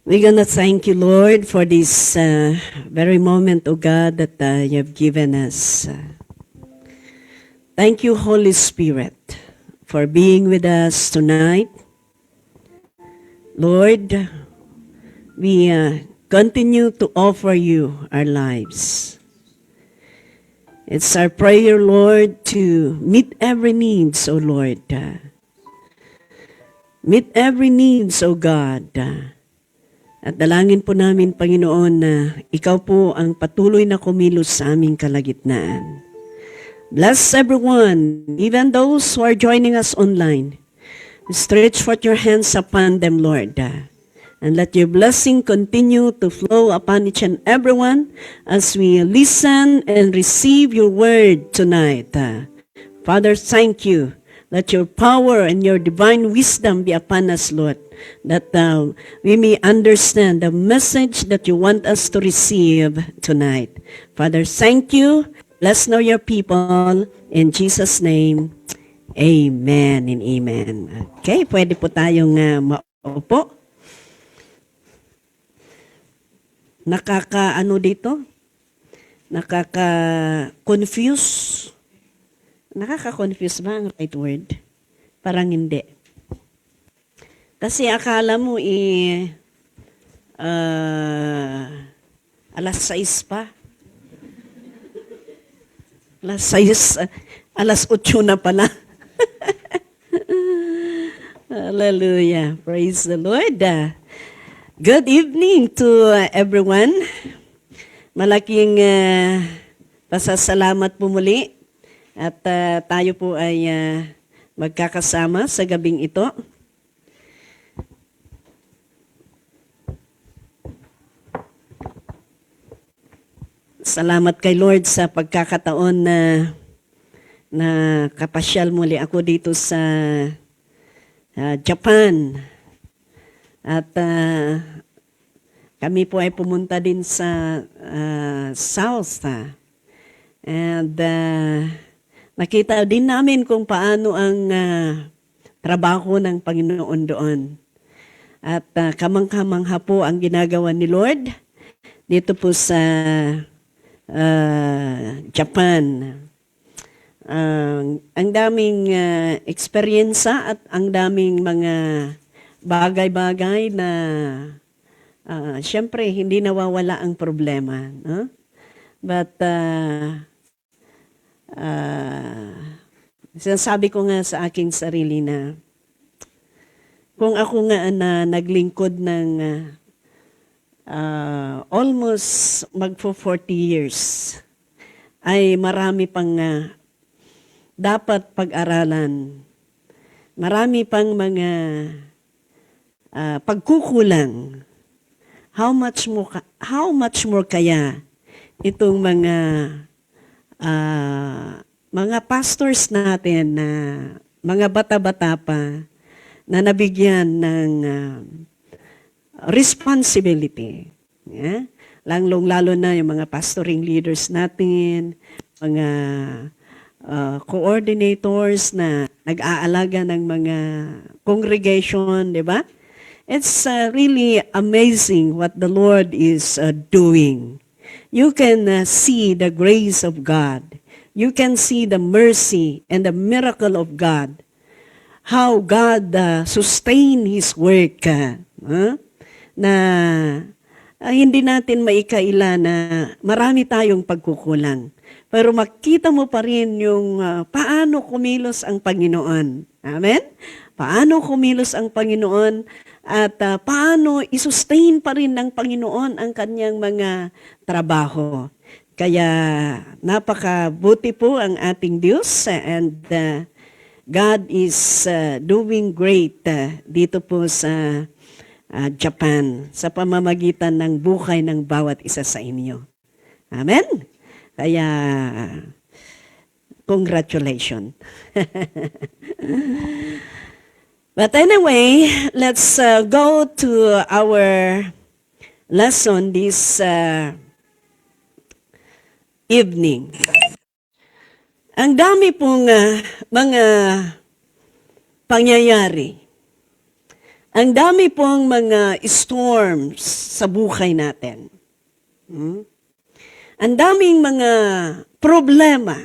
We're gonna thank you, Lord, for this very moment, O God, that you have given us. Thank you, Holy Spirit, for being with us tonight. Lord, we continue to offer you our lives. It's our prayer, Lord, to meet every needs, O Lord. Meet every needs, O God. At dalangin po namin, Panginoon, na ikaw po ang patuloy na kumilos sa aming kalagitnaan. Bless everyone, even those who are joining us online. Stretch forth your hands upon them, Lord. And let your blessing continue to flow upon each and everyone as we listen and receive your word tonight. Father, thank you. Let your power and your divine wisdom be upon us, Lord, that we may understand the message that you want us to receive tonight. Father, thank you. Bless now your people. In Jesus' name, amen and amen. Okay, pwede po tayong maupo. Nakaka-confuse. Nakaka-confuse ba ang right word? Parang hindi. Kasi akala mo alas 6 pa. Alas 8 na pala. Hallelujah. Praise the Lord. Good evening to everyone. Malaking pasasalamat po muli. At tayo po ay magkakasama sa gabing ito. Salamat kay Lord sa pagkakataon na kapasyal muli ako dito sa Japan. At kami po ay pumunta din sa South. And nakita din namin kung paano ang trabaho ng Panginoon doon. At kamangha-mangha po ang ginagawa ni Lord dito po sa Japan. Ang daming eksperyensa at ang daming mga bagay-bagay na siyempre hindi nawawala ang problema. No? But sinasabi ko nga sa aking sarili na kung ako nga na naglingkod ng almost magpo 40 years, ay marami pang dapat pag-aralan. Marami pang mga pagkukulang. How much more kaya itong mga pastors natin na mga bata-bata pa na nabigyan ng responsibility. Yeah? Lalo na yung mga pastoring leaders natin, mga coordinators na nag-aalaga ng mga congregation, di ba? It's really amazing what the Lord is doing. You can see the grace of God. You can see the mercy and the miracle of God. How God sustain His work. Na hindi natin maikaila na marami tayong pagkukulang. Pero makita mo pa rin yung paano kumilos ang Panginoon. Amen? Paano kumilos ang Panginoon at paano isustain pa rin ng Panginoon ang kanyang mga trabaho. Kaya napakabuti po ang ating Diyos and God is doing great dito po sa Japan sa pamamagitan ng buhay ng bawat isa sa inyo. Amen? Kaya, congratulations. But anyway, let's go to our lesson this evening. Ang dami pong mga pangyayari Ang dami pong mga storms sa buhay natin. Ang daming mga problema.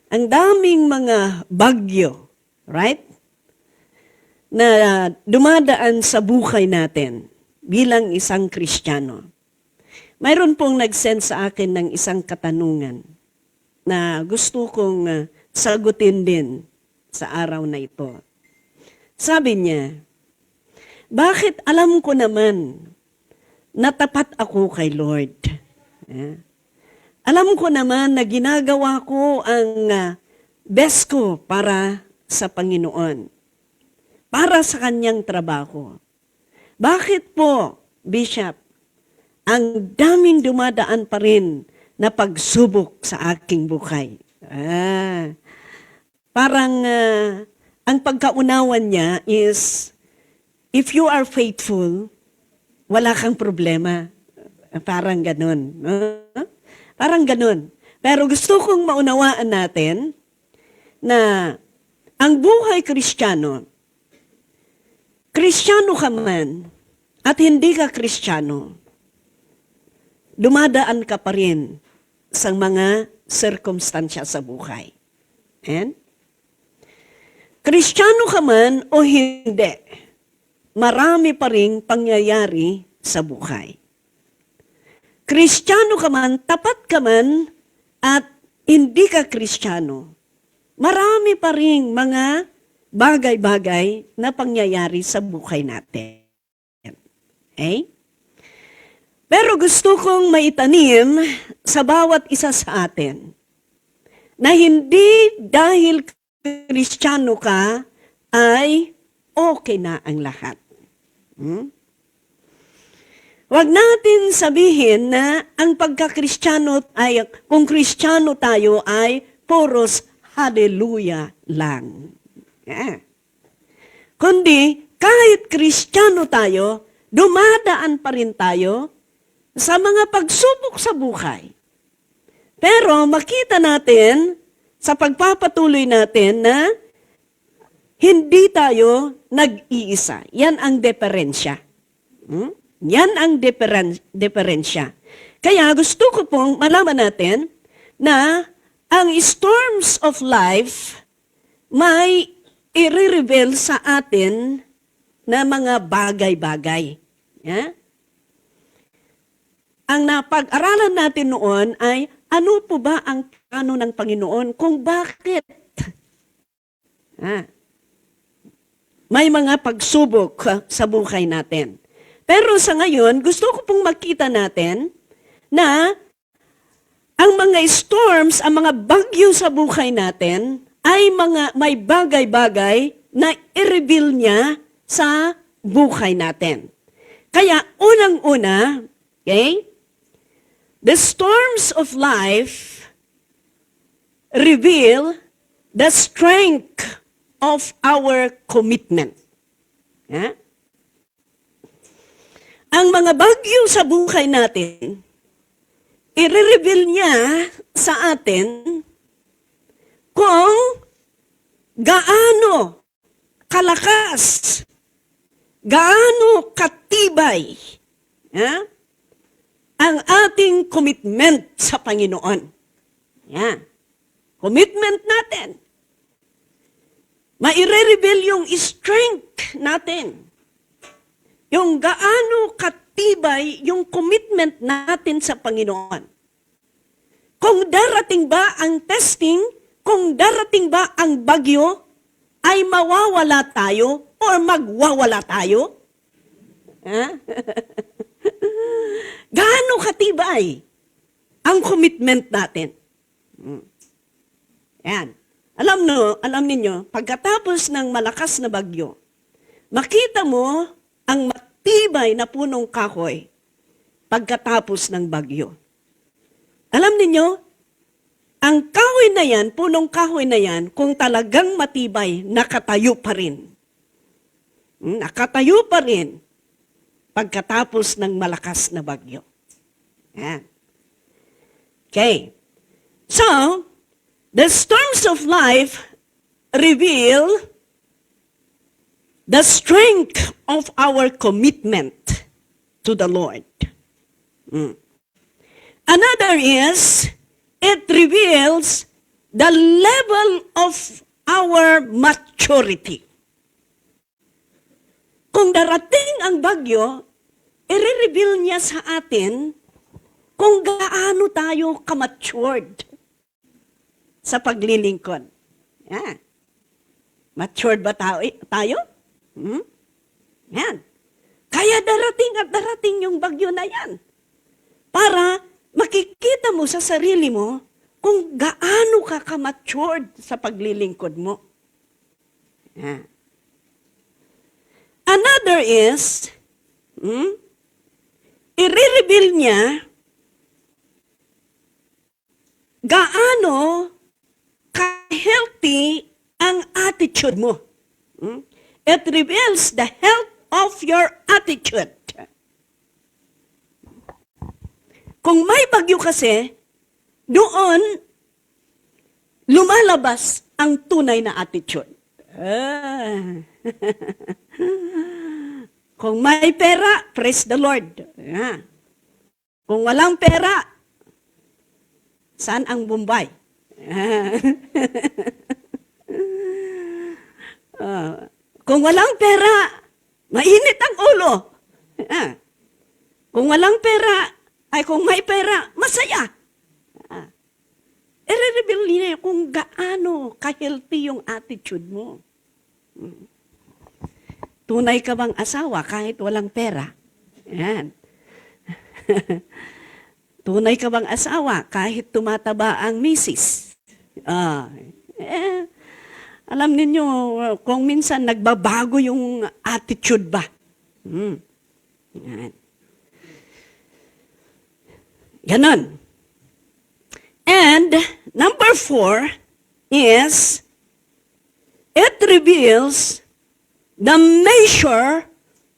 Ang daming mga bagyo. Right? Na dumadaan sa buhay natin bilang isang Kristiyano. Mayroon pong nag-send sa akin ng isang katanungan na gusto kong sagutin din sa araw na ito. Sabi niya, bakit alam ko naman na tapat ako kay Lord? Alam ko naman na ginagawa ko ang best ko para sa Panginoon, para sa kanyang trabaho. Bakit po, Bishop, ang daming dumadaan pa rin na pagsubok sa aking buhay? Parang ang pagkaunawan niya is, if you are faithful, wala kang problema. Parang ganun. Parang ganun. Pero gusto kong maunawaan natin na ang buhay Kristiyano, Kristiyano ka man at hindi ka Kristiyano, dumadaan ka pa rin sa mga sirkumstansya sa buhay. And Kristiyano ka man o hindi, marami pa ring pangyayari sa buhay. Kristiyano ka man, tapat ka man, at hindi ka Kristiyano, marami pa ring mga bagay-bagay na pangyayari sa buhay natin. Okay? Pero gusto kong maitanim sa bawat isa sa atin na hindi dahil Kristiyano ka ay okay na ang lahat. Huwag natin sabihin na ang pagka-Kristiyano ay, kung Kristiyano tayo ay puros hallelujah lang. Kundi kahit Kristiyano tayo, dumadaan pa rin tayo sa mga pagsubok sa buhay. Pero makita natin sa pagpapatuloy natin na hindi tayo nag-iisa. Yan ang diferensya. Yan ang diferensya. Kaya gusto ko pong malaman natin na ang storms of life may i-reveal sa atin na mga bagay-bagay. Yeah? Ang napag-aralan natin noon ay ano po ba ang plano ng Panginoon kung bakit may mga pagsubok sa buhay natin. Pero sa ngayon, gusto ko pong makita natin na ang mga storms, ang mga bagyo sa buhay natin ay may bagay-bagay na i-reveal niya sa buhay natin. Kaya unang-una, okay, the storms of life reveal the strength of our commitment. Ang mga bagyo sa buhay natin, i-reveal niya sa atin kung gaano kalakas, gaano katibay ang ating commitment sa Panginoon. Yan. Commitment natin. Maire-reveal yung strength natin. Yung gaano katibay yung commitment natin sa Panginoon. Kung darating ba ang testing, kung darating ba ang bagyo, ay mawawala tayo or magwawala tayo? Gaano katibay ang commitment natin? Yan. Alam ninyo, pagkatapos ng malakas na bagyo, makita mo ang matibay na punong kahoy pagkatapos ng bagyo. Alam ninyo, ang kahoy na yan, punong kahoy na yan, kung talagang matibay, nakatayo pa rin. Nakatayo pa rin pagkatapos ng malakas na bagyo. Yan. Okay. So, the storms of life reveal the strength of our commitment to the Lord. Another is, it reveals the level of our maturity. Kung darating ang bagyo, i-reveal niya sa atin kung gaano tayo ka-matured sa paglilingkod. Yan. Matured ba tayo? Yan. Kaya darating at darating yung bagyo na yan. Para makikita mo sa sarili mo kung gaano ka ka-matured sa paglilingkod mo. Yan. Another is, i-reveal niya gaano ka-healthy ang attitude mo. It reveals the health of your attitude. Kung may bagyo kasi, doon lumalabas ang tunay na attitude. Kung may pera, praise the Lord. Kung walang pera, saan ang Bombay? Kung walang pera, mainit ang ulo. Kung walang pera, kung may pera, masaya. I-reveal niya kung gaano ka-healthy yung attitude mo. Tunay ka bang asawa kahit walang pera? Yan. Tunay ka bang asawa kahit tumataba ang misis? Alam ninyo, kung minsan nagbabago yung attitude ba? Yan. Ganon. And number 4 is, it reveals the measure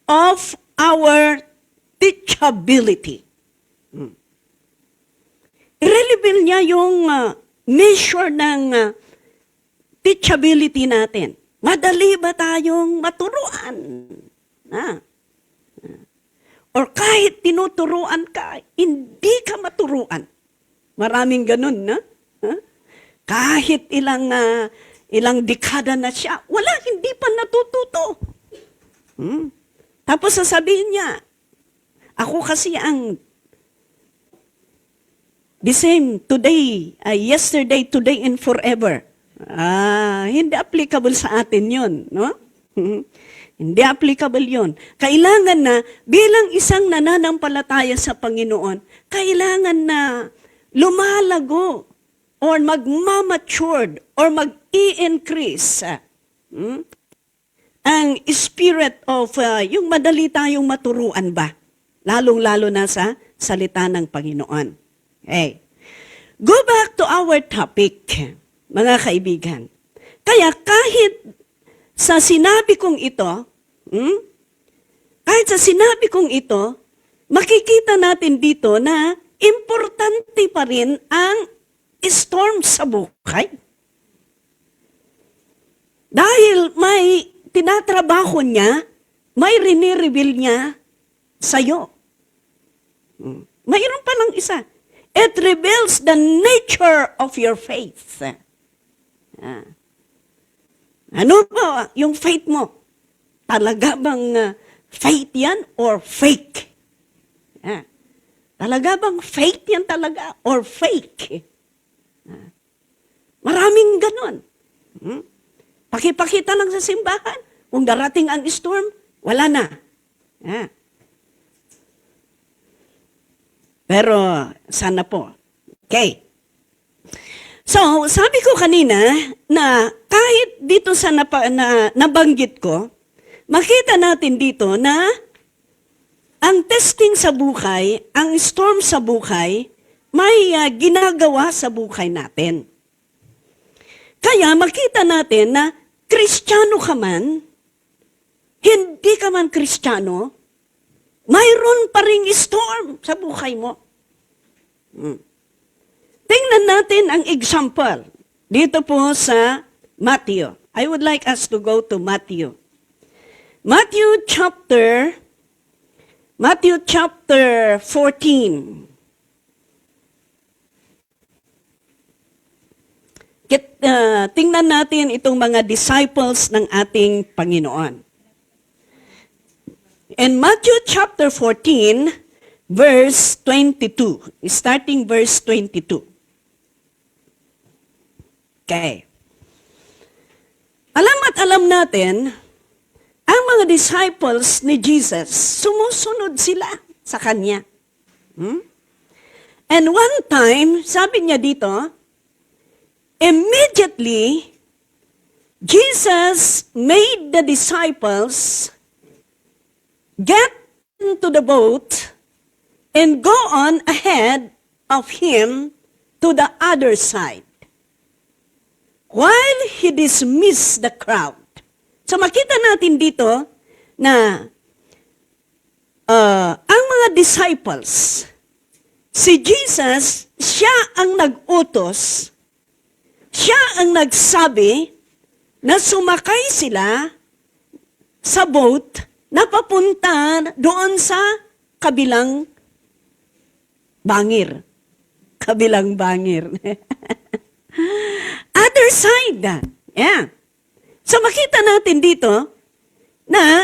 of our teachability. I-reveal niya yung measure ng teachability natin. Madali ba tayong maturuan? Or kahit tinuturuan ka, hindi ka maturuan. Maraming ganun, na? Kahit ilang dekada na siya, wala, hindi pa natututo. Tapos sasabihin niya, ako kasi ang the same today, yesterday, today, and forever. Hindi applicable sa atin yun, no? Hindi applicable yun. Kailangan na, bilang isang nananampalataya sa Panginoon, kailangan na lumalago or magmamatured or mag-i-increase ang spirit of yung madali tayong maturuan ba? Lalong-lalo na sa salita ng Panginoon. Okay. Go back to our topic, mga kaibigan. Kaya kahit sa sinabi kong ito, makikita natin dito na importante pa rin ang storm sa buhay. Dahil may tinatrabaho niya, may rini-reveal niya sa'yo. Mayroon pa lang isa. It reveals the nature of your faith. Ano ba yung faith mo? Talaga bang faith yan or fake? Talaga bang faith yan talaga or fake? Maraming ganon. Pakipakita lang sa simbahan. Kung darating ang storm, wala na. Pero sana po. Okay. So, sabi ko kanina na kahit dito sa nabanggit ko, makita natin dito na ang testing sa buhay, ang storm sa buhay, may ginagawa sa buhay natin. Kaya makita natin na Kristiyano ka man, hindi ka man Kristiyano, mayroon pa ring storm sa buhay mo. Tingnan natin ang example dito po sa Matthew. I would like us to go to Matthew. Matthew chapter 14. Tingnan natin itong mga disciples ng ating Panginoon. In Matthew chapter 14, verse 22. Starting verse 22. Okay. Alam natin, ang mga disciples ni Jesus, sumusunod sila sa Kanya. And one time, sabi niya dito, immediately, Jesus made the disciples get into the boat and go on ahead of Him to the other side, while He dismissed the crowd. So makita natin dito na ang mga disciples, si Jesus, siya ang nag-utos, siya ang nagsabi na sumakay sila sa boat na papunta doon sa kabilang bangir. Kabilang bangir. Other side. Yeah. So makita natin dito na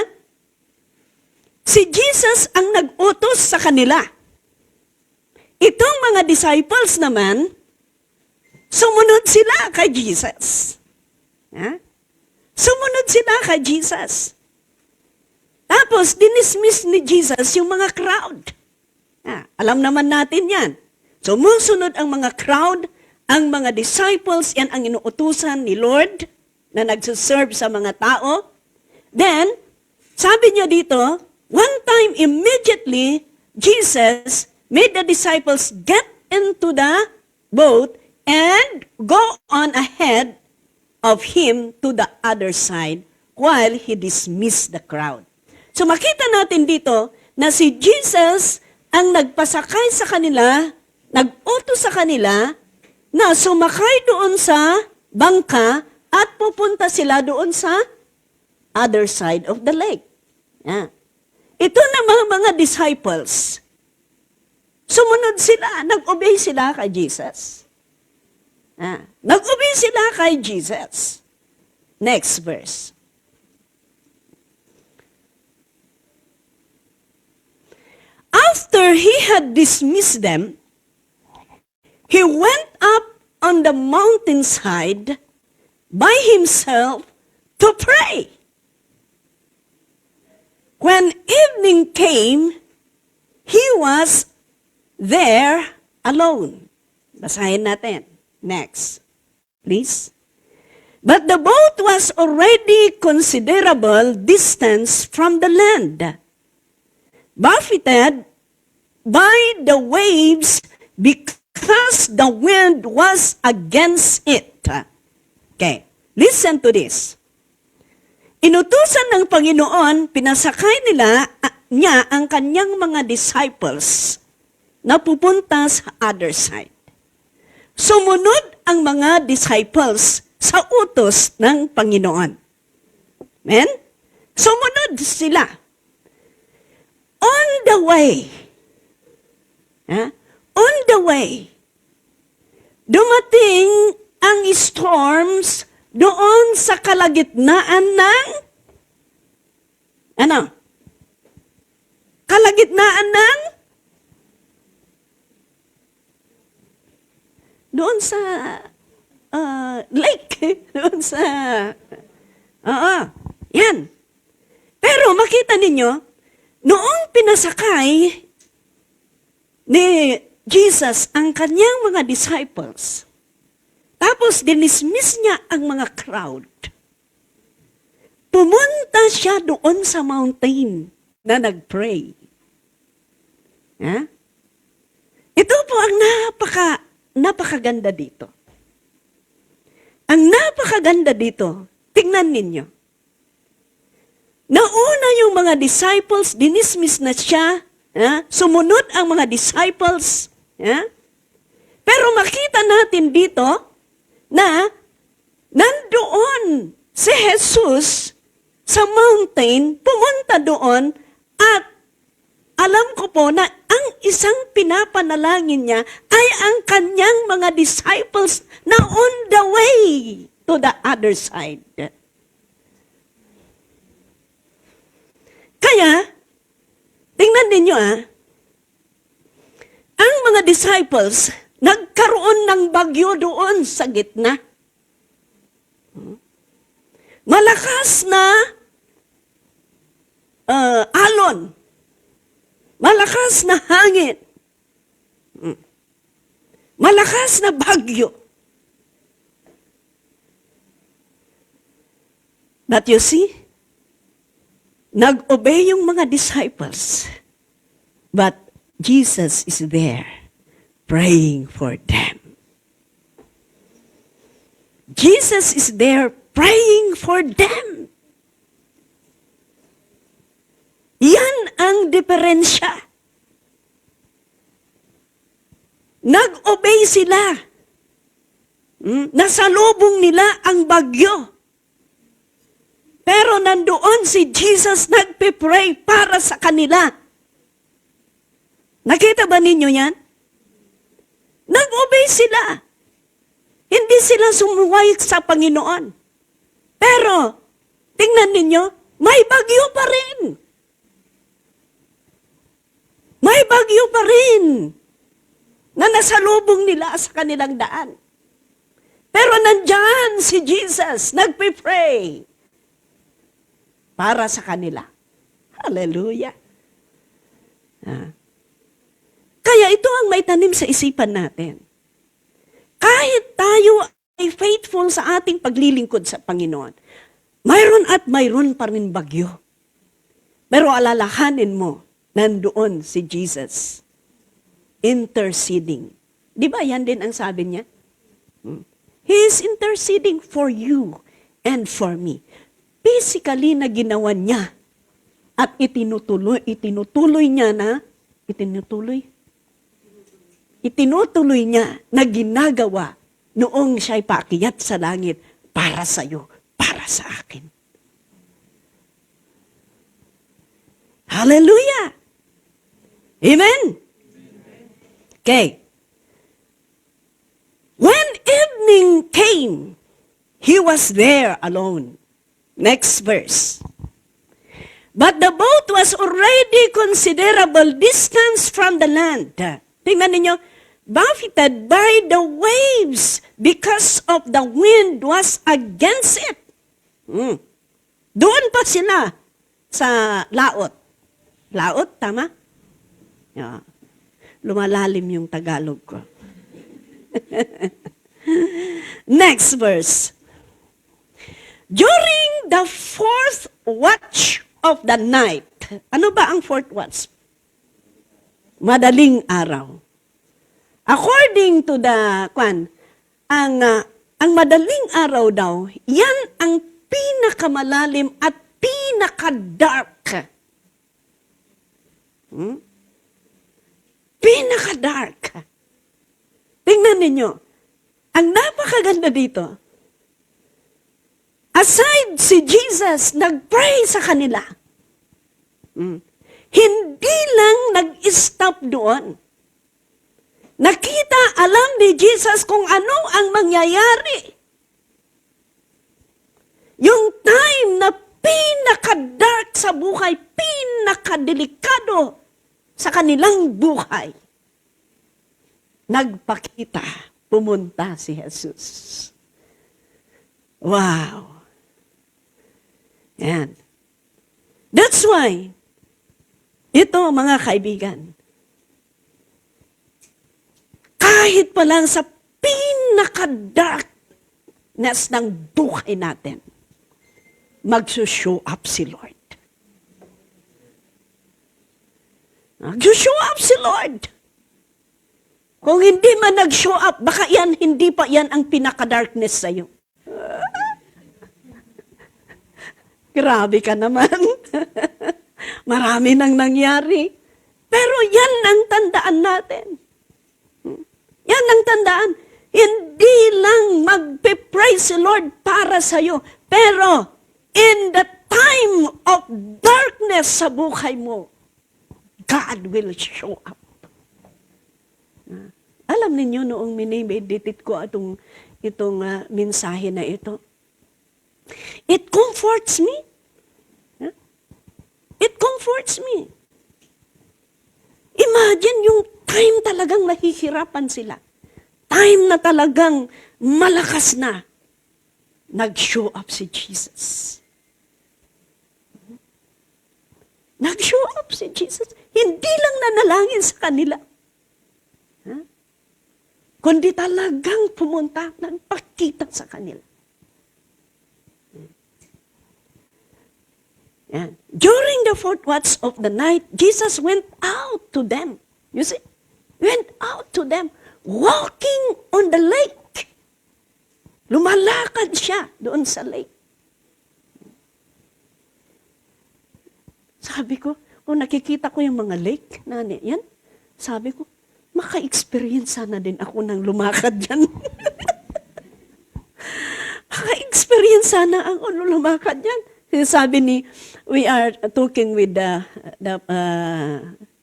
si Jesus ang nag-utos sa kanila. Itong mga disciples naman, sumunod sila kay Jesus. Yeah? Sumunod sila kay Jesus. Tapos, dinismiss ni Jesus yung mga crowd. Alam naman natin yan. Sumusunod ang mga crowd, ang mga disciples, yan ang inuutusan ni Lord na nagsuserve sa mga tao. Then, sabi niya dito, one time immediately, Jesus made the disciples get into the boat and go on ahead of Him to the other side while He dismissed the crowd. So makita natin dito na si Jesus ang nagpasakay sa kanila, nag-utos sa kanila na sumakay doon sa bangka at pupunta sila doon sa other side of the lake. Ito na mga disciples. Sumunod sila, nag-obey sila kay Jesus. Nag-obey sila kay Jesus. Next verse. After He had dismissed them, He went up on the mountainside by Himself to pray. When evening came, He was there alone. Basahin natin. Next, please. But the boat was already considerable distance from the land, buffeted by the waves because the wind was against it. Okay, listen to this. Inutusan ng Panginoon, pinasakay niya ang kanyang mga disciples na pupunta sa other side. Sumunod ang mga disciples sa utos ng Panginoon. Amen? Sumunod sila. On the way, dumating ang storms doon sa kalagitnaan ng, kalagitnaan ng, doon sa lake. Doon sa, yan. Pero makita ninyo, noong pinasakay ni Jesus ang kanyang mga disciples, tapos dinismiss niya ang mga crowd, pumunta siya doon sa mountain na nag-pray. Ito po ang napakaganda dito. Ang napakaganda dito, tingnan ninyo. Nauna yung mga disciples, dinismiss na siya, sumunod ang mga disciples. Pero makita natin dito na nandoon si Jesus sa mountain, pumunta doon, at alam ko po na ang isang pinapanalangin niya ay ang kanyang mga disciples na on the way to the other side. Kaya, tingnan ninyo ang mga disciples, nagkaroon ng bagyo doon sa gitna. Malakas na alon. Malakas na hangin. Malakas na bagyo. But you see, nag-obey yung mga disciples. But Jesus is there praying for them. Jesus is there praying for them. Yan ang diferensya. Nag-obey sila. Nasalubong nila ang bagyo. Pero nandoon si Jesus nagpe-pray para sa kanila. Nakita ba ninyo yan? Nag-obey sila. Hindi sila sumuway sa Panginoon. Pero, tingnan ninyo, may bagyo pa rin. May bagyo pa rin na nasalubong nila sa kanilang daan. Pero nandyan si Jesus, nagpe-pray para sa kanila. Hallelujah. Kaya ito ang may tanim sa isipan natin. Kahit tayo ay faithful sa ating paglilingkod sa Panginoon, mayroon at mayroon pa rin bagyo. Pero alalahanin mo, nandoon si Jesus, interceding. Di ba yan din ang sabi niya? He is interceding for you and for me. Physically na ginawa niya at itinutuloy niya na ginagawa noong siya'y paakyat sa langit para sa iyo, para sa akin. Hallelujah! Amen? Okay. When evening came, he was there alone. Next verse. But the boat was already considerable distance from the land. Tingnan ninyo, buffeted by the waves because of the wind was against it. Doon pa sila sa laot. Laot, tama? Yeah. Lumalalim yung Tagalog ko. Next verse. During the fourth watch of the night. Ano ba ang fourth watch? Madaling araw. According to the ang madaling araw daw, yan ang pinakamalalim at pinaka-dark. Pinaka-dark. Tingnan ninyo. Ang napakaganda dito. Aside si Jesus, nag-pray sa kanila. Hindi lang nag-stop doon. Nakita, alam ni Jesus kung ano ang mangyayari. Yung time na pinaka-dark sa buhay, pinaka-delikado sa kanilang buhay. Nagpakita, pumunta si Jesus. Wow! Yan. That's why, ito mga kaibigan, kahit pa lang sa pinaka-darkness ng buhay natin, magsushow up si Lord. Magsushow up si Lord. Kung hindi man nag-show up, baka yan, hindi pa yan ang pinaka-darkness sa'yo. Grabe ka naman. Marami nang nangyari. Pero yan ang tandaan natin. Yan ang tandaan. Hindi lang magpe-praise si Lord para sa'yo. Pero in the time of darkness sa buhay mo, God will show up. Alam ninyo noong minimeditate ko itong mensahe na ito, it comforts me. It comforts me. Imagine yung time talagang nahihirapan sila. Time na talagang malakas na. Nag-show up si Jesus. Nag-show up si Jesus. Hindi lang nanalangin sa kanila. Kundi talagang pumunta, nagpakita sa kanila. Yan. During the fourth watch of the night, Jesus went out to them. You see? Went out to them, walking on the lake. Lumalakad siya doon sa lake. Sabi ko, kung nakikita ko yung mga lake na yan, sabi ko, maka-experience sana din ako ng lumakad dyan. Maka-experience sana ako ng lumakad dyan. Sabi ni, we are talking with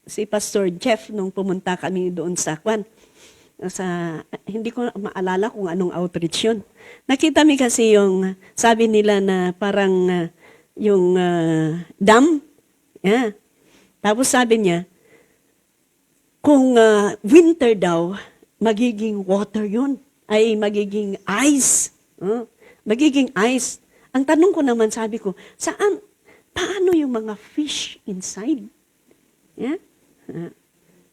si Pastor Jeff nung pumunta kami doon sa Kwan. Hindi ko maalala kung anong outreach yun. Nakita mi kasi yung, sabi nila na parang yung dam. Yeah. Tapos sabi niya, kung winter daw, magiging water yun. Ay magiging ice. Magiging ice. Ang tanong ko naman, sabi ko, paano yung mga fish inside? Yeah?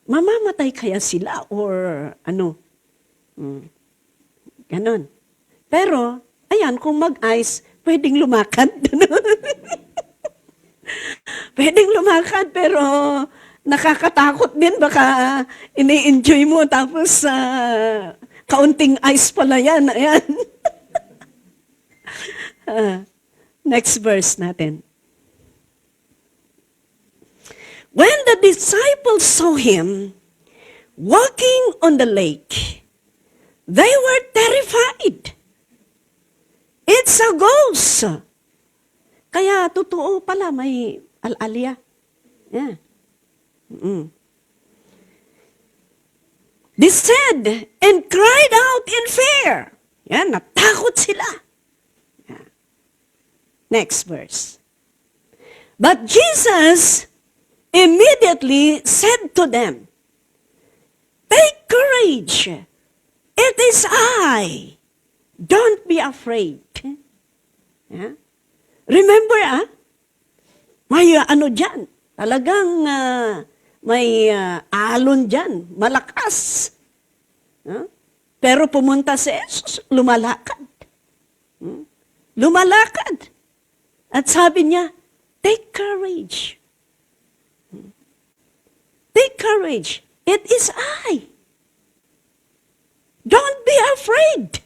Mamamatay kaya sila or ano? Ganon. Pero, ayan, kung mag-ice, pwedeng lumakad. Pwedeng lumakad, pero nakakatakot din. Baka ini-enjoy mo, tapos kaunting ice pala yan. Ayan. Next verse natin. When the disciples saw him walking on the lake, they were terrified. It's a ghost. Kaya totoo pala, may al-alya. Yeah. They said and cried out in fear. Yan, natakot sila. Yeah. Next verse. But Jesus immediately said to them, "Take courage. It is I. Don't be afraid." Yeah. Remember, may ano dyan. Talagang may alon dyan. Malakas. Pero pumunta si Jesus, lumalakad. Lumalakad. At sabi niya, take courage. Take courage. It is I. Don't be afraid.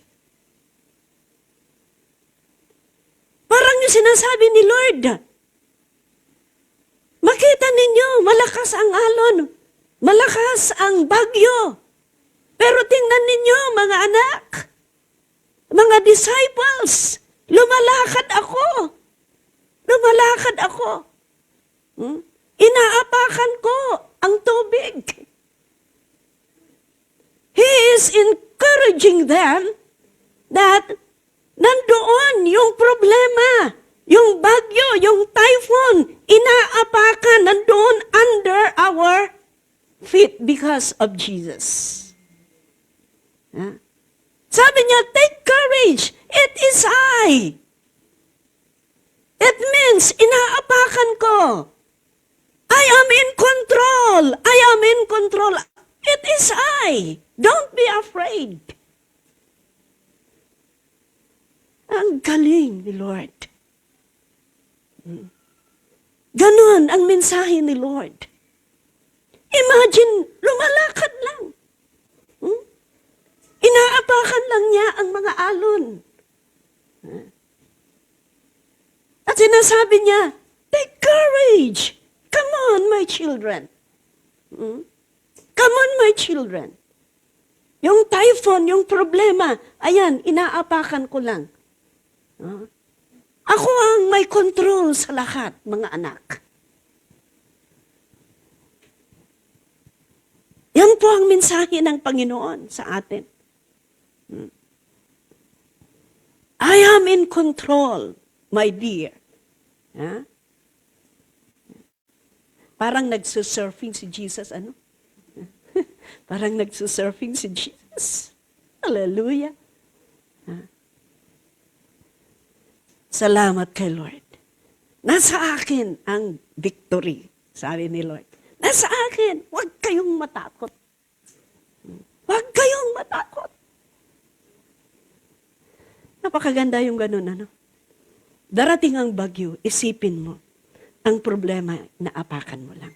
Parang yung sinasabi ni Lord, makita ninyo, malakas ang alon, malakas ang bagyo. Pero tingnan ninyo, mga anak, mga disciples, lumalakad ako. Lumalakad ako. Inaapakan ko ang tubig. He is encouraging them that nandoon yung problema, yung bagyo, yung typhoon, inaapakan, nandoon under our feet because of Jesus. Sabi niya, take courage. It is I. It means, inaapakan ko. I am in control. I am in control. It is I. Don't be afraid. Ang galing ni Lord. Ganon ang mensahe ni Lord. Imagine, lumalakad lang. Inaapakan lang niya ang mga alon. At sinasabi niya, take courage. Come on, my children. Come on, my children. Yung typhoon, yung problema, ayan, inaapakan ko lang. Ako ang may control sa lahat, mga anak. Yan po ang mensahe ng Panginoon sa atin. I am in control, my dear. Ha? Parang nagsusurfing si Jesus, ano? Parang nagsusurfing si Jesus. Hallelujah. Ha? Salamat kay Lord. Nasa akin ang victory, sabi ni Lord. Nasa akin, huwag kayong matakot. Huwag kayong matakot. Napakaganda yung ganun, ano? Darating ang bagyo, isipin mo, ang problema na apakan mo lang.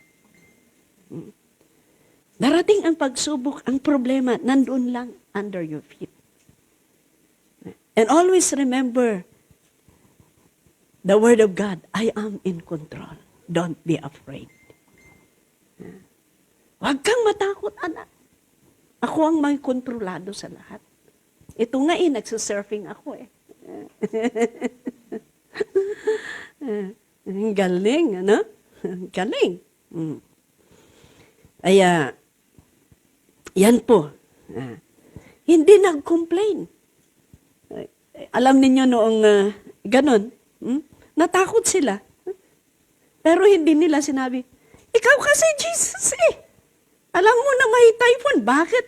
Darating ang pagsubok, ang problema nandun lang under your feet. And always remember the word of God, I am in control. Don't be afraid. Huwag kang matakot, anak. Ako ang may kontrolado sa lahat. Ito nga nagsusurfing ako eh. Ang galing, ano? Galing. Kaya, yan po. Hindi nag-complain. Alam ninyo noong ganon, natakot sila. Pero hindi nila sinabi, ikaw kasi Jesus eh. Alam mo na may typhoon. Bakit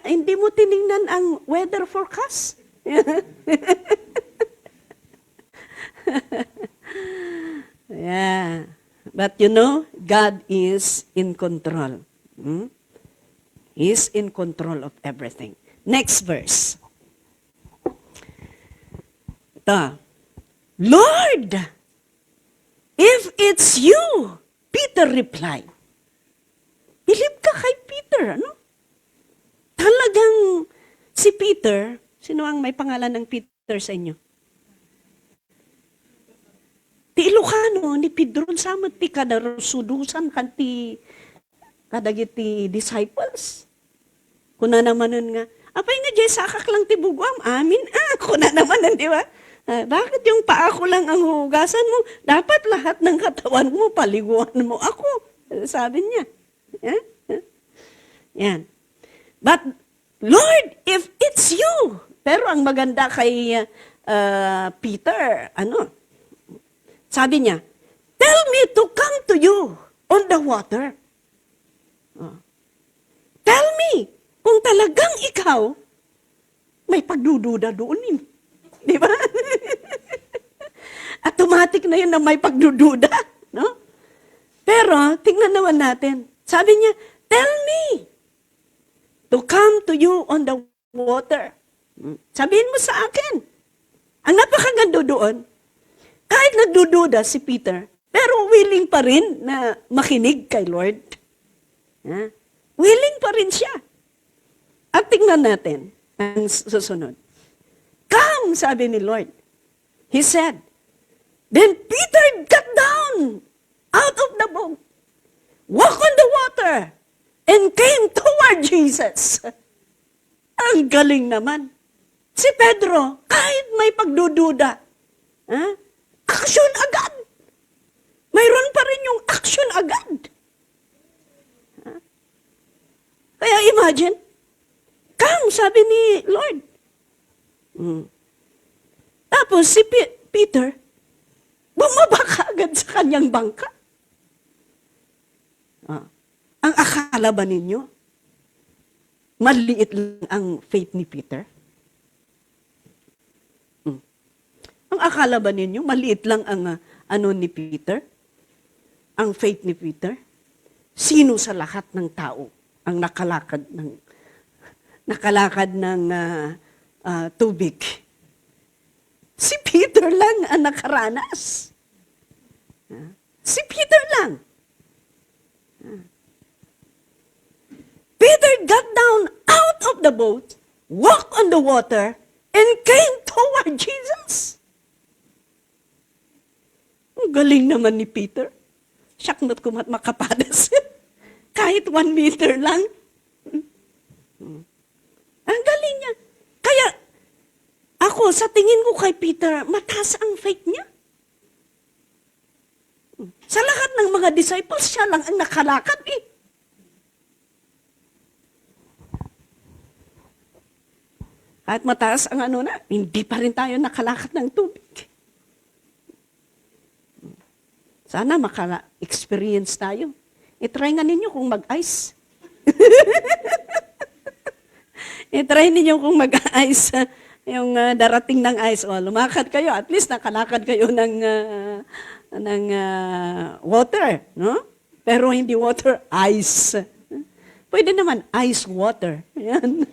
hindi mo tiningnan ang weather forecast? Yeah. But you know, God is in control. He is in control of everything. Next verse. Ito. Lord, if it's you, Peter replied. Believe ka kay Peter, ano? Talagang si Peter, sino ang may pangalan ng Peter sa inyo? Ti Ilocano, ni Pedro, samot ti kadarusudusan kanti kadagiti disciples. Kuna naman nun nga, apay nga jay sakak lang ti bugwam, amin, kuna naman nun, di ba? Bakit yung paa ko lang ang hugasan mo? Dapat lahat ng katawan mo, paliguan mo ako. Sabi niya. Yan. But, Lord, if it's you. Pero ang maganda kay Peter, sabi niya, tell me to come to you on the water. Tell me, kung talagang ikaw, may pagdududa doon. Di ba? Automatic na yun na may pagdududa. No? Pero, tingnan naman natin. Sabi niya, tell me to come to you on the water. Sabihin mo sa akin. Ang napakaganda doon, kahit nagdududa si Peter, pero willing pa rin na makinig kay Lord. Willing pa rin siya. At tingnan natin ang susunod. Come, sabi ni Lord. He said, then Peter got down out of the boat, walked on the water, and came toward Jesus. Ang galing naman. Si Pedro, kahit may pagdududa, action agad. Mayroon pa rin yung action agad. Kaya imagine, come, sabi ni Lord. Tapos si Peter, bumaba ka agad sa kanyang bangka. Ang akala ba ninyo, maliit lang ang faith ni Peter? Ang akala ba ninyo, maliit lang ang ni Peter? Ang faith ni Peter? Sino sa lahat ng tao ang nakalakad ng tubig? Si Peter lang ang nakaranas. Si Peter lang. Peter got down out of the boat, walked on the water, and came toward Jesus. Ang galing naman ni Peter. Syaknot kumat makapadas. Kahit 1 meter lang. Ang galing niya. Kaya, ako Ako, sa tingin ko kay Peter, mataas ang faith niya. Sa lahat ng mga disciples, siya lang ang nakalakad eh. At mataas ang hindi pa rin tayo nakalakad ng tubig. Sana maka-experience tayo. I-try nga ninyo kung mag-ice. I-try ninyo kung mag-ice. Yung darating ng ice. O, lumakad kayo. At least nakalakad kayo ng water. No? Pero hindi water, ice. Pwede naman ice water. Yan.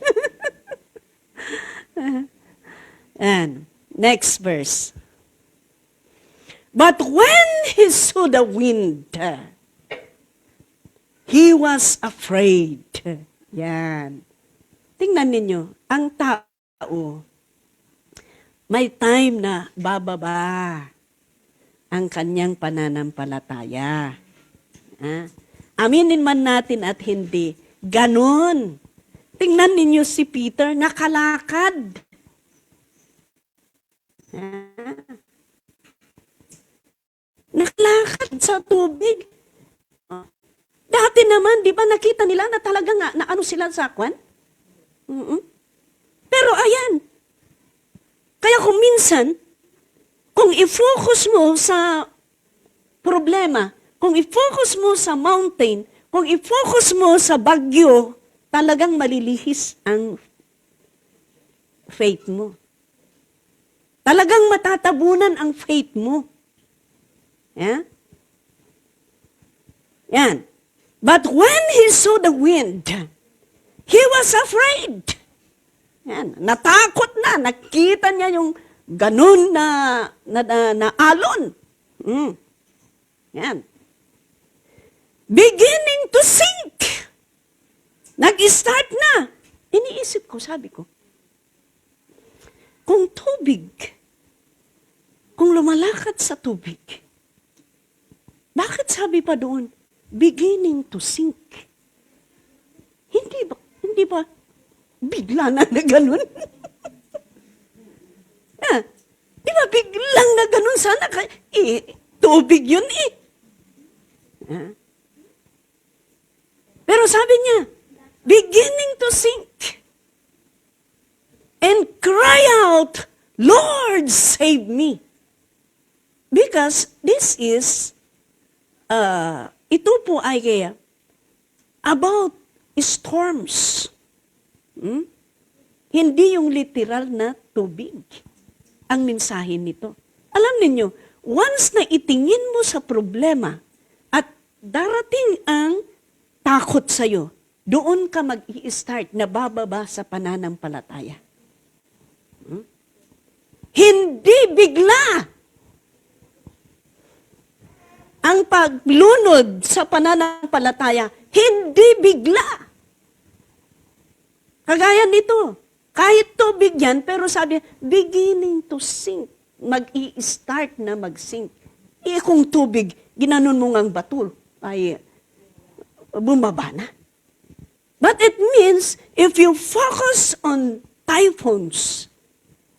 And next verse. But when he saw the wind, he was afraid. Yan. Tingnan ninyo, ang tao, may time na bababa ang kanyang pananampalataya. Aminin man natin at hindi, ganon. Tingnan ninyo si Peter, nakalakad. Nakalakad sa tubig. Dati naman, di ba nakita nila na talaga nga, na ano sila sa kwan? Pero ayan, kaya kung minsan, kung i-focus mo sa problema, kung i-focus mo sa mountain, kung i-focus mo sa bagyo, talagang malilihis ang faith mo. Talagang matatabunan ang faith mo. Yeah? Yan. But when he saw the wind, he was afraid. Yan. Natakot na. Nakita niya yung ganun na alon. Yan. Beginning to sink. Nag-start na. Iniisip ko, sabi ko, kung tubig, kung lumalakad sa tubig, bakit sabi pa doon, beginning to sink? Hindi ba bigla na ganun? Di ba biglang na ganun sana? Tubig yun eh. Pero sabi niya, beginning to sink. And cry out, Lord, save me. Because this is, ito po ay about storms. Hindi yung literal na tubig ang mensahe nito. Alam niyo, once na itingin mo sa problema at darating ang takot sa'yo, doon ka mag-i-start na bababa sa pananampalataya. Hindi bigla ang paglunod sa pananampalataya. Hindi bigla. Kagaya nito, kahit tubig yan, pero sabi, beginning to sink. Mag-i-start na mag-sink. Kung tubig, ginanon mo ngang bato, ay bumaba na. But it means, if you focus on typhoons,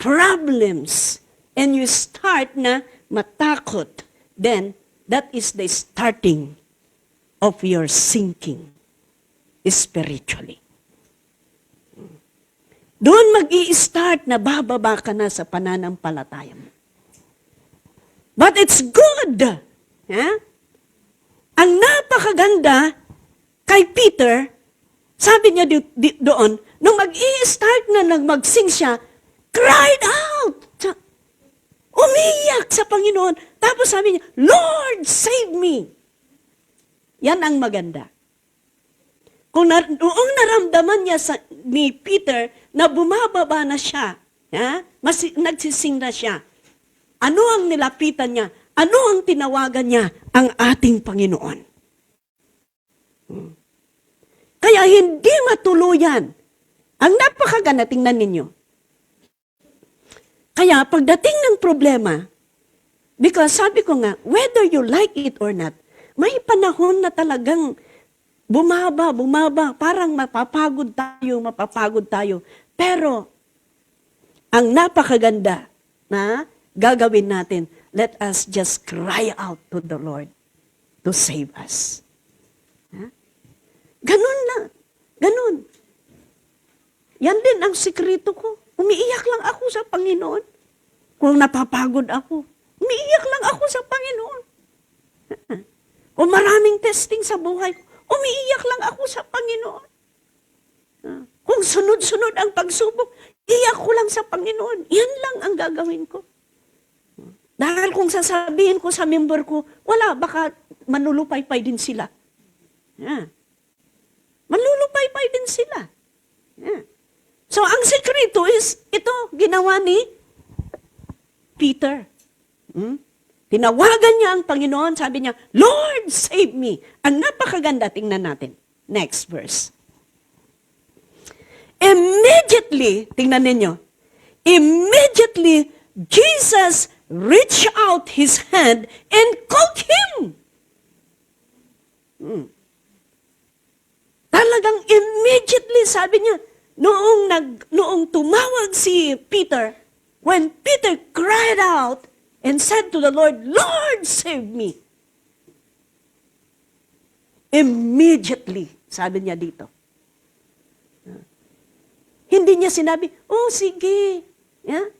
problems, and you start na matakot, then that is the starting of your sinking spiritually. Doon mag-i-start na bababa ka na sa pananampalataya mo. But it's good. Ang napakaganda kay Peter, sabi niya doon, nung mag-i-start na mag-sing siya, cried out. Umiyak sa Panginoon. Tapos sabi niya, Lord, save me. Yan ang maganda. Kung noong naramdaman niya ni Peter na bumababa na siya, nagsising na siya, ano ang nilapitan niya? Ano ang tinawagan niya? Ang ating Panginoon. Kaya hindi matuluyan. Ang napakaganda, tingnan ninyo. Kaya pagdating ng problema, because sabi ko nga, whether you like it or not, may panahon na talagang bumaba, parang mapapagod tayo. Pero, ang napakaganda na gagawin natin, let us just cry out to the Lord to save us. Ganun lang. Ganun. Yan din ang sikreto ko. Umiiyak lang ako sa Panginoon. Kung napapagod ako, umiiyak lang ako sa Panginoon. Kung maraming testing sa buhay ko, umiiyak lang ako sa Panginoon. Kung sunod-sunod ang pagsubok, iyak ko lang sa Panginoon. Yan lang ang gagawin ko. Dahil kung sasabihin ko sa member ko, wala, baka manulupay-pay din sila. Manlulupay-pay din sila. So, ang sekreto is, ito, ginawa ni Peter. Tinawagan niya ang Panginoon, sabi niya, Lord, save me. Ang napakaganda, tingnan natin. Next verse. Immediately, tingnan ninyo, immediately, Jesus reached out His hand and caught him. Talagang immediately, sabi niya, noong tumawag si Peter, when Peter cried out and said to the Lord, Lord, save me. Immediately, sabi niya dito. Hindi niya sinabi, oh, sige. Yeah?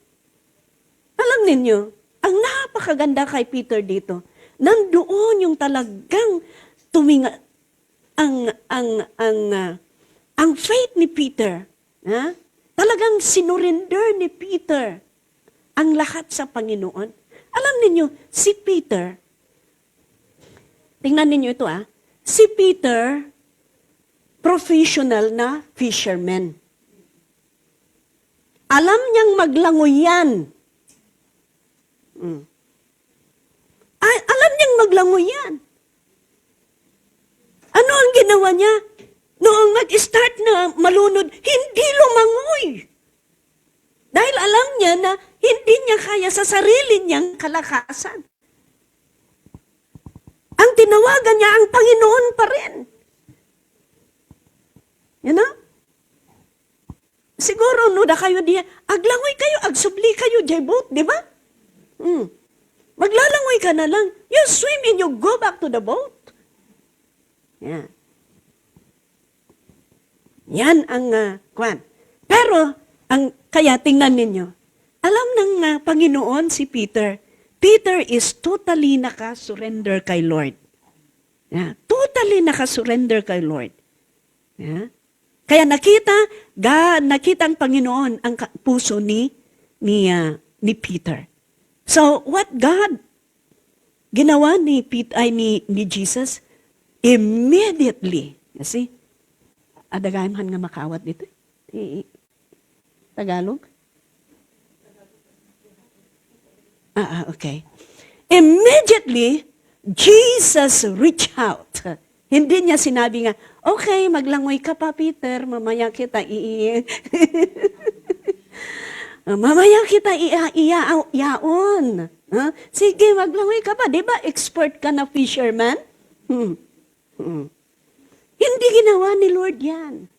Alam ninyo, ang napakaganda kay Peter dito, nandoon yung talagang tuminga, ang faith ni Peter, talagang sinurinder ni Peter ang lahat sa Panginoon. Alam niyo si Peter, tingnan ninyo ito si Peter, professional na fisherman. Alam niyang maglangoy yan. Alam niyang maglangoy yan. Ano ang ginawa niya? Noong nag-start na malunod, hindi lumangoy. Dahil alam niya na hindi niya kaya sa sarili niyang kalakasan. Ang tinawagan niya ang Panginoon pa rin. You know? Siguro, no, da kayo diya, aglangoy kayo, agsubli kayo, jaybot, di ba? Maglalangoy ka na lang. You swim and you go back to the boat. Yeah. Yan ang kwan. Pero, kaya tingnan ninyo, alam ng Panginoon si Peter, Peter is totally nakasurrender kay Lord. Yeah. Totally nakasurrender kay Lord. Yeah. Kaya nakita ang Panginoon ang puso ni Peter. So, what God ginawa ni Jesus, immediately, you see, adagahan nga makawat dito. Tagalog? Okay. Immediately, Jesus reached out. Hindi niya sinabi nga, okay, maglangoy ka pa, Peter, mamaya kita mamaya kita iaon. Sige, maglangoy ka pa. Di ba expert ka na fisherman? Hindi ginawa ni Lord yan.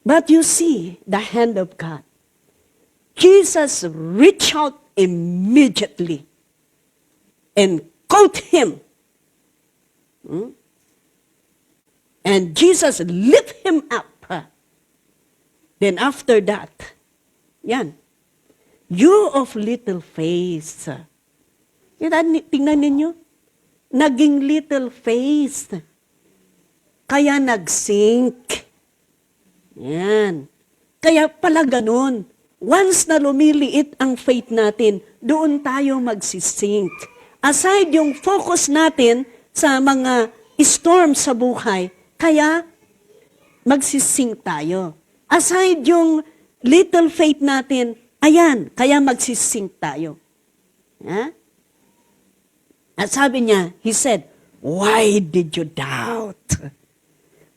But you see the hand of God. Jesus reached out immediately and caught him. And Jesus lift him up. Then after that, yan, you of little faith. Tingnan ninyo, naging little faith. Kaya nag-sink. Yan. Kaya pala ganun. Once na lumiliit ang faith natin, doon tayo magsisink. Aside yung focus natin sa mga storm sa buhay, kaya magsisink tayo. Aside yung little faith natin, ayan, kaya magsisink tayo. At sabi niya, he said, why did you doubt?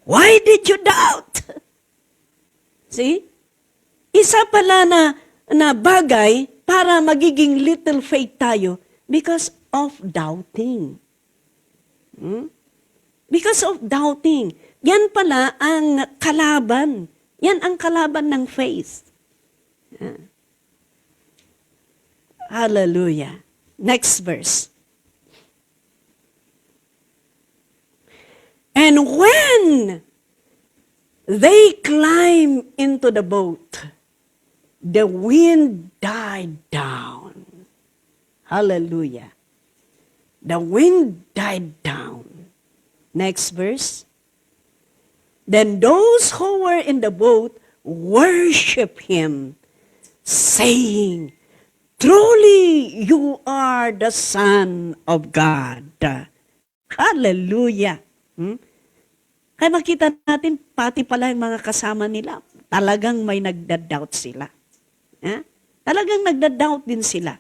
Why did you doubt? See? Isa pala na bagay para magiging little faith tayo because of doubting. Because of doubting. Yan pala ang kalaban. Yan ang kalaban ng faith. Hallelujah. Next verse. And when they climb into the boat, the wind died down. Hallelujah. The wind died down. Next verse. Then those who were in the boat worship him, saying, truly you are the Son of God. Hallelujah. Kaya makita natin, pati pala yung mga kasama nila, talagang may nagda-doubt sila. Talagang nagda-doubt din sila.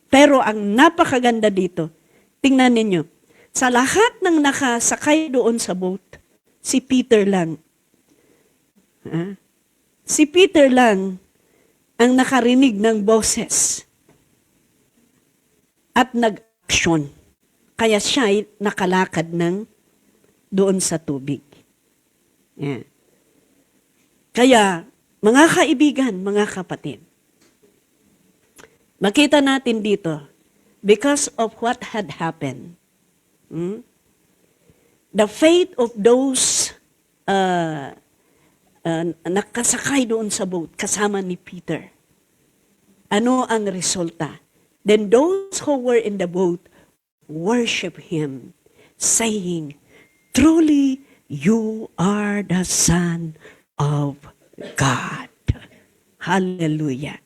Pero ang napakaganda dito, tingnan ninyo, sa lahat ng nakasakay doon sa boat, si Peter lang. Si Peter lang ang nakarinig ng boses at nag-action. Kaya siya ay nakalakad ng doon sa tubig. Kaya, mga kaibigan, mga kapatid, makita natin dito, because of what had happened, the faith of those nakasakay doon sa boat, kasama ni Peter. Ano ang resulta? Then those who were in the boat worship him, saying, truly, you are the Son of God. Hallelujah.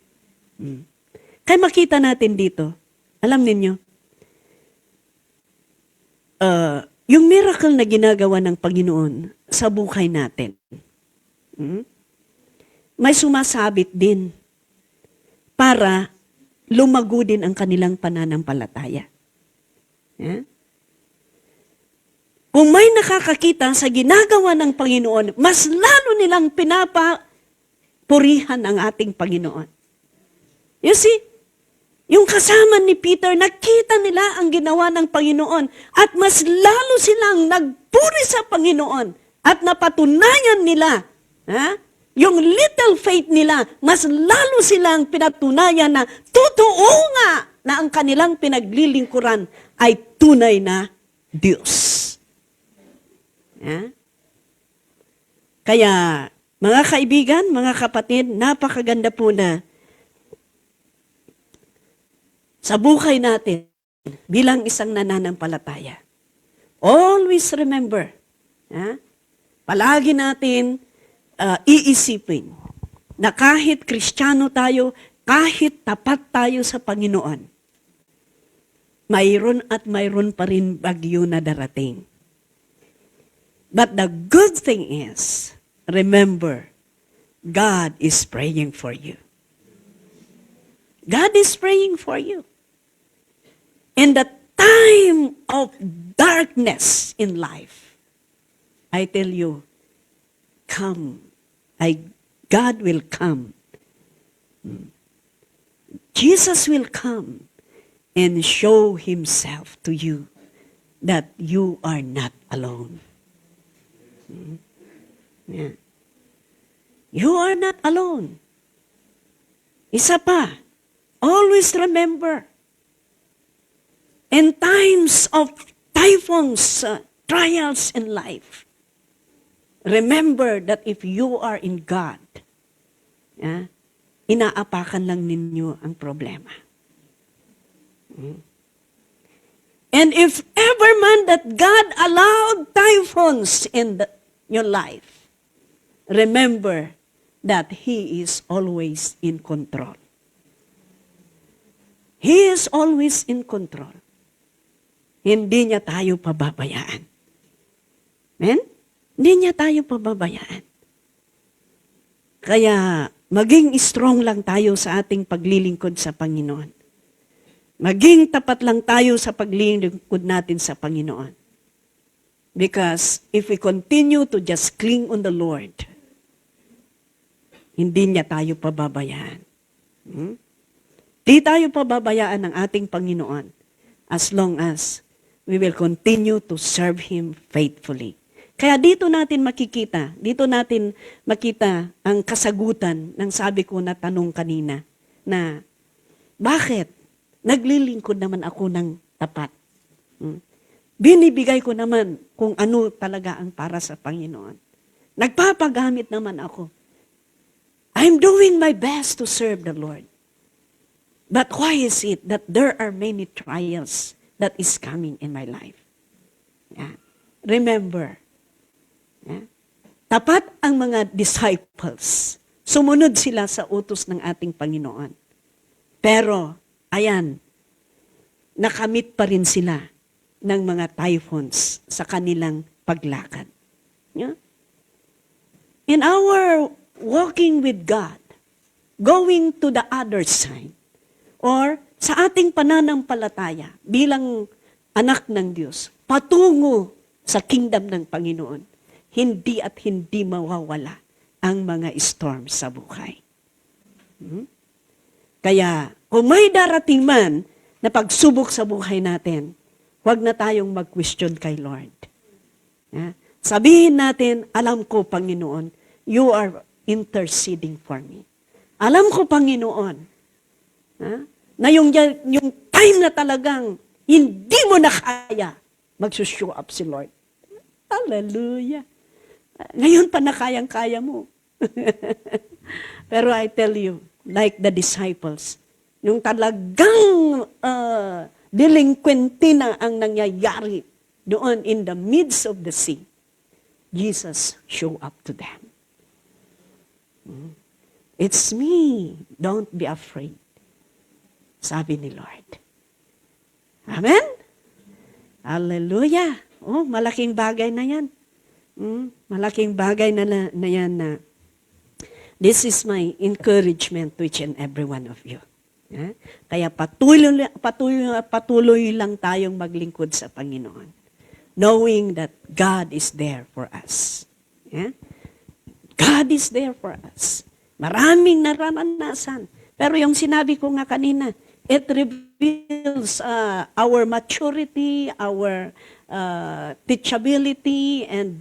Kaya makita natin dito, alam ninyo, yung miracle na ginagawa ng Panginoon sa buhay natin, may sumasabit din para lumago din ang kanilang pananampalataya. Kung may nakakakita sa ginagawa ng Panginoon, mas lalo nilang pinapapurihan ang ating Panginoon. You see, yung kasama ni Peter, nakita nila ang ginawa ng Panginoon at mas lalo silang nagpuri sa Panginoon at napatunayan nila, yung little faith nila, mas lalo silang pinatunayan na totoo nga na ang kanilang pinaglilingkuran ay tunay na Diyos. Kaya, mga kaibigan, mga kapatid, napakaganda po na sa buhay natin bilang isang nananampalataya. Always remember, palagi natin iisipin na kahit Kristiyano tayo, kahit tapat tayo sa Panginoon, mayroon at mayroon pa rin bagyo na darating. But the good thing is, remember, God is praying for you. God is praying for you. In the time of darkness in life, I tell you, God will come. Jesus will come and show himself to you that you are not alone. You are not alone. Isa pa, always remember, in times of typhoons, trials in life, remember that if you are in God, inaapakan lang ninyo ang problema. And if ever man that God allowed typhoons in your life, remember that He is always in control. He is always in control. Hindi niya tayo pababayaan. Amen? Hindi niya tayo pababayaan. Kaya, maging strong lang tayo sa ating paglilingkod sa Panginoon. Maging tapat lang tayo sa paglilingkod natin sa Panginoon. Because if we continue to just cling on the Lord, hindi niya tayo pababayaan. Di tayo pababayaan ng ating Panginoon as long as we will continue to serve Him faithfully. Kaya dito natin makita ang kasagutan ng sabi ko na tanong kanina na bakit naglilingkod naman ako ng tapat? Binibigay ko naman kung ano talaga ang para sa Panginoon. Nagpapagamit naman ako. I'm doing my best to serve the Lord. But why is it that there are many trials that is coming in my life? Yeah. Remember, tapat ang mga disciples. Sumunod sila sa utos ng ating Panginoon. Pero, ayan, nakamit pa rin sila ng mga typhoons sa kanilang paglakad. Yeah? In our walking with God, going to the other side, or sa ating pananampalataya bilang anak ng Diyos, patungo sa kingdom ng Panginoon, hindi at hindi mawawala ang mga storm sa buhay. Kaya, kung may darating man na pagsubok sa buhay natin, huwag na tayong mag-question kay Lord. Sabihin natin, alam ko, Panginoon, you are interceding for me. Alam ko, Panginoon, na yung time na talagang hindi mo na kaya, magsushow up si Lord. Hallelujah. Ngayon pa na kayang-kaya mo. Pero I tell you, like the disciples, yung talagang delinquente na ang nangyayari doon in the midst of the sea, Jesus show up to them. It's me. Don't be afraid. Sabi ni Lord. Amen? Hallelujah. Oh, malaking bagay na yan. Malaking bagay na yan na this is my encouragement to each and every one of you. Kaya patuloy lang tayong maglingkod sa Panginoon. Knowing that God is there for us. God is there for us. Maraming naranasan. Pero yung sinabi ko nga kanina, it reveals our maturity, our teachability, and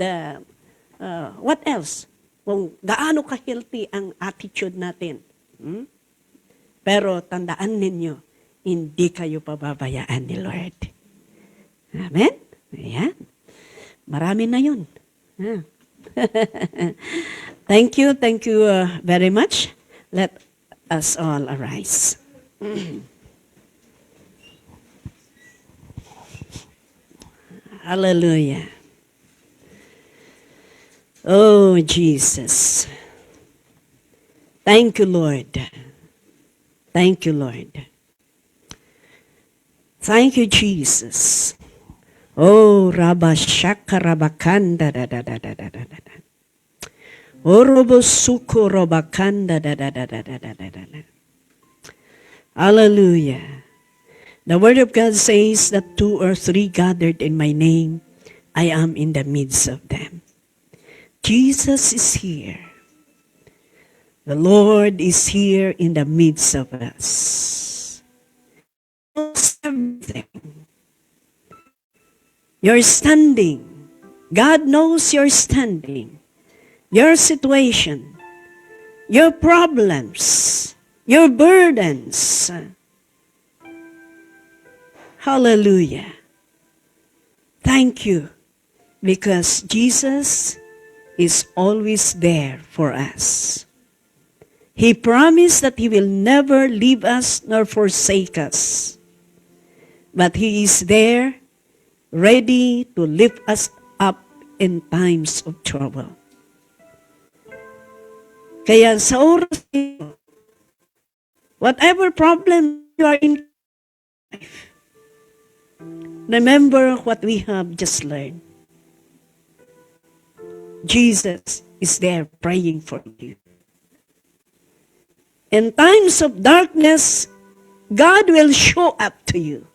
what else? Kung gaano ka-healthy ang attitude natin. Pero tandaan ninyo, hindi kayo pababayaan ni Lord. Amen? Ayan. Marami na yun. Thank you very much. Let us all arise. Hallelujah. Oh, Jesus. Thank you, Lord. Thank you, Lord. Thank you, Jesus. Oh, Rabashaka Rabakanda da da da da da da da. Oh, Robosuko Robakanda da da da da da da da da. Hallelujah. The Word of God says that 2 or 3 gathered in my name, I am in the midst of them. Jesus is here. The Lord is here in the midst of us. Everything. You're standing. God knows you're standing. Your situation, your problems, your burdens. Hallelujah. Thank you, because Jesus is always there for us. He promised that He will never leave us nor forsake us. But He is there, ready to lift us up in times of trouble. Kaya sa oras ito, whatever problem you are in life, remember what we have just learned. Jesus is there praying for you. In times of darkness, God will show up to you.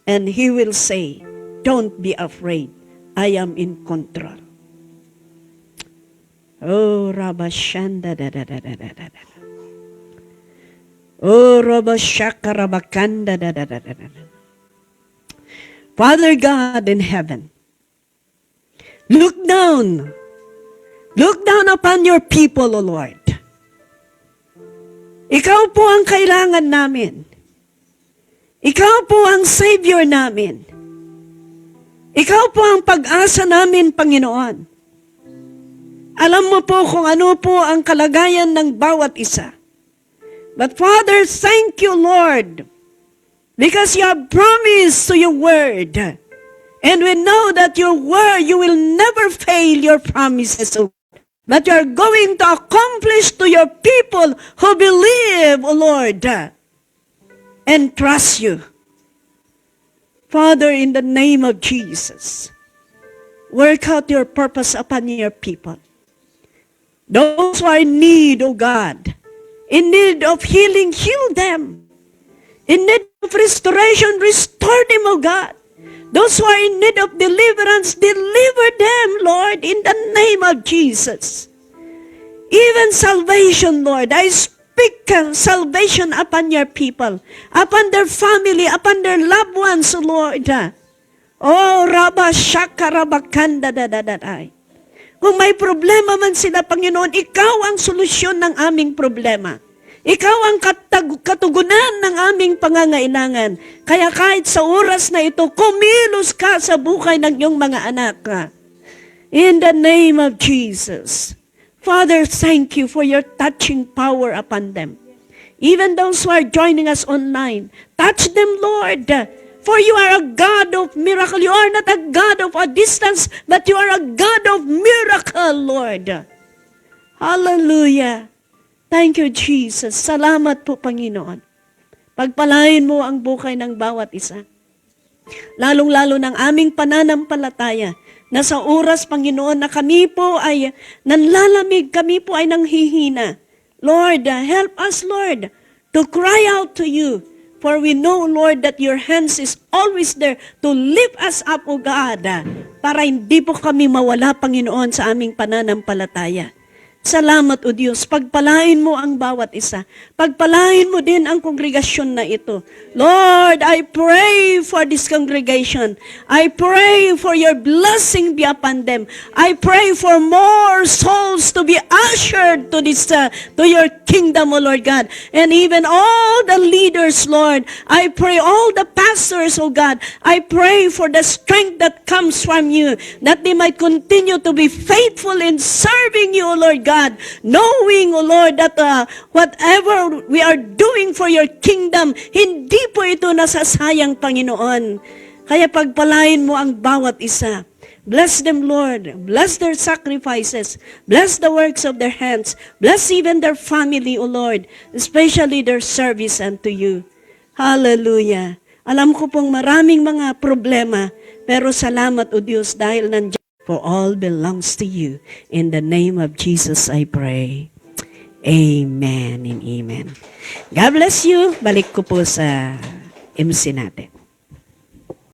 And He will say, don't be afraid. I am in control. Oh, Rabashanda da da da da da da da. Oh, Rabashaka Rabakanda da da da da da. Father God in heaven, Look down. Look down upon your people, O Lord. Ikaw po ang kailangan namin. Ikaw po ang Savior namin. Ikaw po ang pag-asa namin, Panginoon. Alam mo po kung ano po ang kalagayan ng bawat isa. But Father, thank you, Lord, because you have promised to your word. And we know that your word, you will never fail your promises, O Lord. That you are going to accomplish to your people who believe, O Lord, and trust you. Father, in the name of Jesus, work out your purpose upon your people. Those who are in need, O God, in need of healing, heal them. In need of restoration, restore them, O God. Those who are in need of deliverance, deliver them, Lord, in the name of Jesus. Even salvation, Lord, I speak salvation upon your people, upon their family, upon their loved ones, Lord. Oh, Rabba Shaka Rabakanda Dadadai. Kung may problema man sila, Panginoon, ikaw ang solusyon ng aming problema. Ikaw ang katugunan ng aming pangangailangan. Kaya kahit sa oras na ito, kumilos ka sa buhay ng iyong mga anak. In the name of Jesus. Father, thank you for your touching power upon them. Even those who are joining us online, touch them, Lord. For you are a God of miracle. You are not a God of a distance, but you are a God of miracle, Lord. Hallelujah. Thank you, Jesus. Salamat po, Panginoon. Pagpalain mo ang buhay ng bawat isa. Lalong-lalo ng aming pananampalataya na sa oras, Panginoon, na kami po ay nanlalamig, kami po ay nanghihina. Lord, help us, Lord, to cry out to you. For we know, Lord, that your hands is always there to lift us up, O God, para hindi po kami mawala, Panginoon, sa aming pananampalataya. Salamat, O Diyos. Pagpalain mo ang bawat isa. Pagpalain mo din ang kongregasyon na ito. Lord, I pray for this congregation. I pray for your blessing be upon them. I pray for more souls to be ushered to this, to your kingdom, O Lord God. And even all the leaders, Lord. I pray all the pastors, O God. I pray for the strength that comes from you, that they might continue to be faithful in serving you, O Lord God. Knowing, O Lord, that whatever we are doing for your kingdom, hindi po ito nasasayang, Panginoon. Kaya pagpalain mo ang bawat isa. Bless them, Lord. Bless their sacrifices. Bless the works of their hands. Bless even their family, O Lord, especially their service unto you. Hallelujah. Alam ko pong maraming mga problema, pero salamat, O Diyos, dahil nandiyan. For all belongs to you. In the name of Jesus, I pray. Amen and amen. God bless you. Balik ko po sa MC natin.